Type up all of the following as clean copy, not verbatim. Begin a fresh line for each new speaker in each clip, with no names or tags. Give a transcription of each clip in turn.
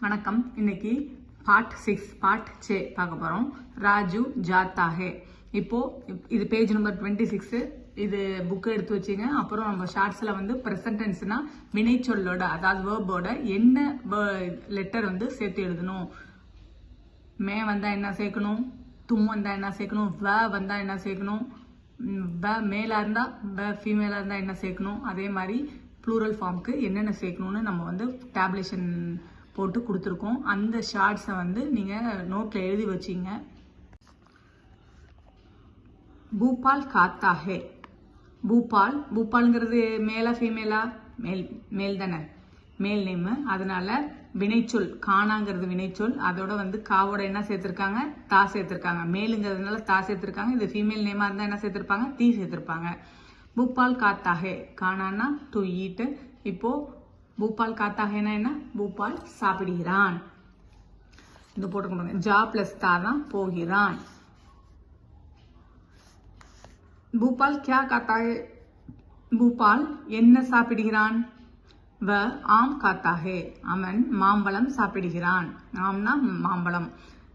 வணக்கம். இன்னைக்கு part 6 part சே பார்க்க போறோம். ராஜு ஜாத்தா ஹே. இப்போ இது பேஜ் நம்பர் 26. இது புக் எடுத்து வச்சுங்க. அப்புறம் நம்ம ஷார்ட்ஸ்ல வந்து பிரசன்ட் டென்ஸ்னா வினைச்சொல்லோட அதாவது வேர்போட என்ன லெட்டர் வந்து சேர்த்து எழுதணும். மே வந்தா என்ன சேர்க்கணும், தும் வந்தா என்ன சேர்க்கணும், வ வந்தா என்ன சேர்க்கணும், வ மேலா இருந்தா வ ஃபீமேலா இருந்தா என்ன சேர்க்கணும், அதே மாதிரி ப்ளூரல் ஃபார்முக்கு என்னென்ன சேர்க்கணும்னு நம்ம வந்து டேப்லேஷன் போட்டு கொடுத்துருக்கோம். அந்த ஷார்ட்ஸை வந்து நீங்கள் நோட்டில் எழுதி வச்சிங்க. பூபால் காத்தா ஹே. பூபால்ங்கிறது மேலா ஃபீமேலா? மேல் தானே, மேல் நேம். அதனால வினைச்சொல் காணாங்கிறது வினைச்சொல். அதோட வந்து காவோட என்ன சேர்த்திருக்காங்க, தா சேர்த்திருக்காங்க. மேலுங்கிறதுனால தா சேர்த்திருக்காங்க. இது ஃபீமேல் நேமா இருந்தா என்ன சேர்த்திருப்பாங்க, தீ சேர்த்திருப்பாங்க. பூபால் காத்தா ஹே, காணான்னா டு ஈட். இப்போ பூபால் காத்தா ஹேனா என்ன, பூபால் சாப்பிடுகிறான். இது போட்டுக்கோங்க. ஜா பிளஸ் தா தான் போகிறான். பூபால் கியா காத்தா ஹே, பூபால் என்ன சாப்பிடுகிறான். வ ஆம் காத்தா ஹே, அவன் மாம்பழம் சாப்பிடுகிறான். ஆம்னா மாம்பழம்,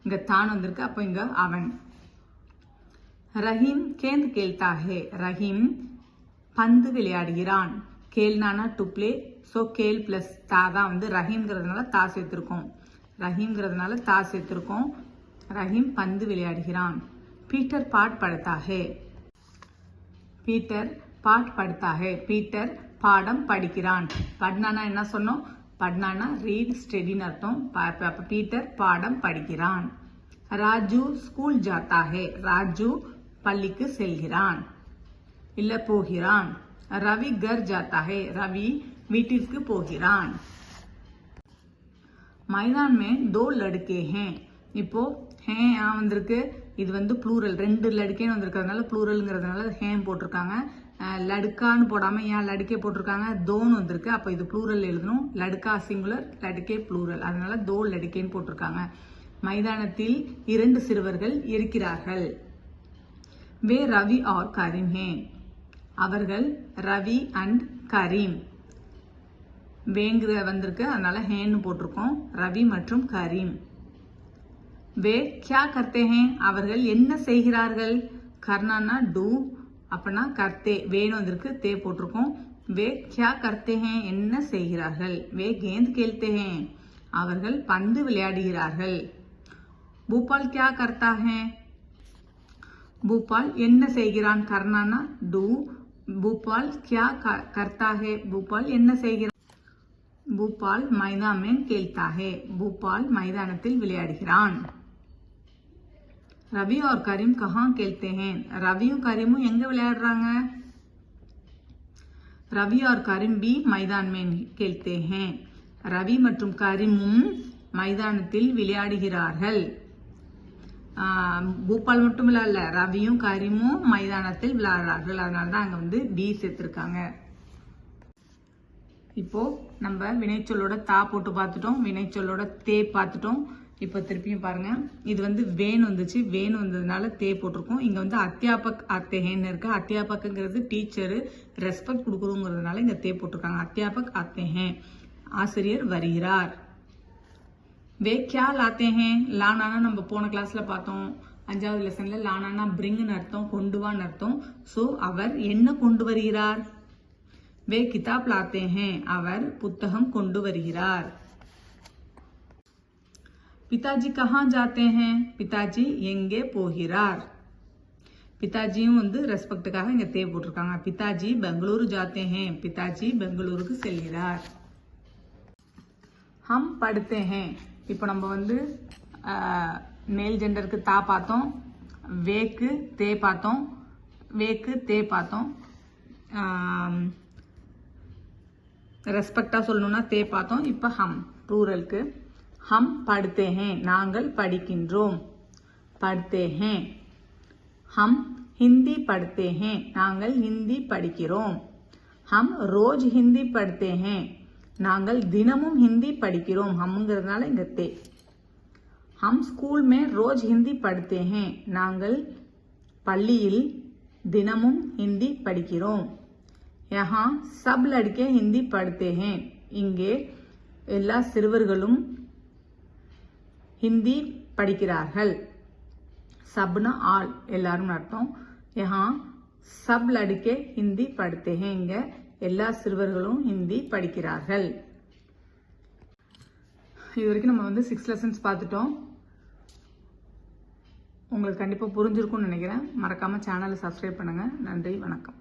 இங்க தான் வந்திருக்கு, அப்போ இங்க அவன். ரஹீம் கேந்த் கேல்தா ஹே, ரஹீம் பந்து விளையாடுகிறான். கேல்னானா டு பிளே, ஸோ கேல் பிளஸ் தா தான் வந்து ரஹீம்ங்கிறதுனால தா சேர்த்திருக்கோம். ரஹீம்ங்கிறதுனால தா சேர்த்திருக்கோம். ரஹீம் பந்து விளையாடுகிறான். பீட்டர் பாட் படுத்தா ஹே, பீட்டர் பாட் படுத்தா ஹே, பீட்டர் பாடம் படிக்கிறான். பட்னானா என்ன சொன்னோம், பட்னானா ரீட் ஸ்டடின்னு அர்த்தம். பீட்டர் பாடம் படிக்கிறான். ராஜு ஸ்கூல் ஜாத்தா ஹே, ராஜு பள்ளிக்கு செல்கிறான் இல்ல போகிறான். ரவி கர் ஜாத்தா ஹே, ரவி வீட்டிற்கு போகிறான். மைதான் மே தோ லடுக்கே ஹே. இப்போ ஹே வந்திருக்கு, இது வந்து ப்ளூரல், ரெண்டு லடுக்கேன்னு வந்திருக்கிறதுனால ப்ளூரல்ங்கிறதுனால ஹேம் போட்டிருக்காங்க. லடுக்கான்னு போடாம ஏன் லடுக்கே போட்டிருக்காங்க, தோன்னு வந்திருக்கு. அப்போ இது ப்ளூரல் எழுதணும். லடுக்கா சிங்குலர், லடுக்கே ப்ளூரல், அதனால தோ லடுக்கேன்னு போட்டிருக்காங்க. மைதானத்தில் 2 சிறுவர்கள் இருக்கிறார்கள். வே ரவி और கரீம் ஹே, அவர்கள் ரவி அண்ட் கரீம். வேங்கிற வந்திருக்கு, அதனால ஹேன்னு போட்டிருக்கோம். ரவி மற்றும் கரீம். வே கியா கர்த்தே ஹே, அவர்கள் என்ன செய்கிறார்கள். கர்னானா டூ, அப்பனா கர்த்தே, வேன்னு வந்திருக்கு, தே போட்டிருக்கோம். வே கியா கர்த்தே ஹே, என்ன செய்கிறார்கள். வே கேந்த் கேல்தே ஹே, அவர்கள் பந்து விளையாடுகிறார்கள். பூபால் கியா கர்த்தா ஹே, பூபால் என்ன செய்கிறான். கர்னானா டூ, பூபால் கியா கர்த்தா ஹே, பூபால் என்ன செய்கிறான். பூபால் மைதான் में खेलता है, பூபால் மைதானத்தில் விளையாடுகிறான். ரவி और கரீம் कहाँ खेलते हैं, ரவியும் கரீமும் எங்க விளையாடுறாங்க. ரவி और கரீம் भी मैदान में खेलते हैं, ரவி மற்றும் கரீமும் மைதானத்தில் விளையாடுகிறார்கள். பூபால் மட்டும் விளையாடல, ரவியும் கரீமும் மைதானத்தில் விளையாடுறார்கள். அதனாலதான் அங்க வந்து பி சேர்த்திருக்காங்க. இப்போ நம்ம வினைச்சொல்லோட தா போட்டு பார்த்துட்டோம், வினைச்சொல்லோட தே பார்த்துட்டோம். இப்போ திருப்பியும் பாருங்க, இது வந்து வேன் வந்துச்சு, வேன் வந்ததுனால தே போட்டிருக்கோம். இங்க வந்து அத்தியாபக் அத்தேஹேன்னு இருக்கு. அத்தியாபக்ங்கிறது டீச்சரு, ரெஸ்பெக்ட் கொடுக்குறோங்கிறதுனால இங்க தே போட்டிருக்காங்க. அத்தியாபக் அத்தேஹே, ஆசிரியர் வருகிறார். வே கியா லாத்தே ஹே, லானானா நம்ம போன கிளாஸ்ல பார்த்தோம், 5வது லெசன்ல லானானா பிரிங்னு அர்த்தம், கொண்டு வான்னு அர்த்தம். சோ அவர் என்ன கொண்டு வருகிறார். வே கிதாப் லாத்தே ஹே, அவர் புத்தகம் கொண்டு வருகிறார். பிதாஜி கஹா ஜாத்தே ஹே, பிதாஜி எங்கே போகிறார். பிதாஜியும் வந்து ரெஸ்பெக்டுக்காக இங்க தே போட்டிருக்காங்க. பிதாஜி பெங்களூரு ஜாத்தே ஹே, பிதாஜி பெங்களூருக்கு செல்கிறார். ஹம் படுத்தே ஹே, இப்போ நம்ம வந்து மேல் ஜெண்டருக்கு தா பார்த்தோம், வேக்கு தே பார்த்தோம், வேக்கு தே பார்த்தோம். ரெஸ்பெக்டா சொல்லணும்னா தே பார்த்தோம். இப்போ ஹம் ப்ளூரலுக்கு ஹம் படுத்தே ஹே, நாங்கள் படிக்கின்றோம். படுத்தே ஹே. ஹம் ஹிந்தி படுத்தே ஹே, நாங்கள் ஹிந்தி படிக்கிறோம். ஹம் ரோஜ் ஹிந்தி படுத்தே ஹே, நாங்கள் தினமும் ஹிந்தி படிக்கிறோம். ஹம்ங்கிறதுனால இங்க தே. ஹம் ஸ்கூல் மே ரோஜ் ஹிந்தி படுத்தே ஹே, நாங்கள் பள்ளியில் தினமும் ஹிந்தி படிக்கிறோம். யஹா சப் லடுக்கே ஹிந்தி படுத்தே ஹே, இங்கே எல்லா சிறுவர்களும் हिंदी படிக்கிறார்கள். सबना all எல்லாரும் அர்த்தம். यहाँ सब लड़के हिंदी पढ़ते हैं. இங்க எல்லா சிறுவர்களும் ஹிந்தி படிக்கிறார்கள். இது வரைக்கும் நம்ம வந்து 6 லெசன்ஸ் பார்த்துட்டோம். உங்களுக்கு கண்டிப்பாக புரிஞ்சிருக்கும்னு நினைக்கிறேன். மறக்காம சேனலை சப்ஸ்கிரைப் பண்ணுங்க. நன்றி, வணக்கம்.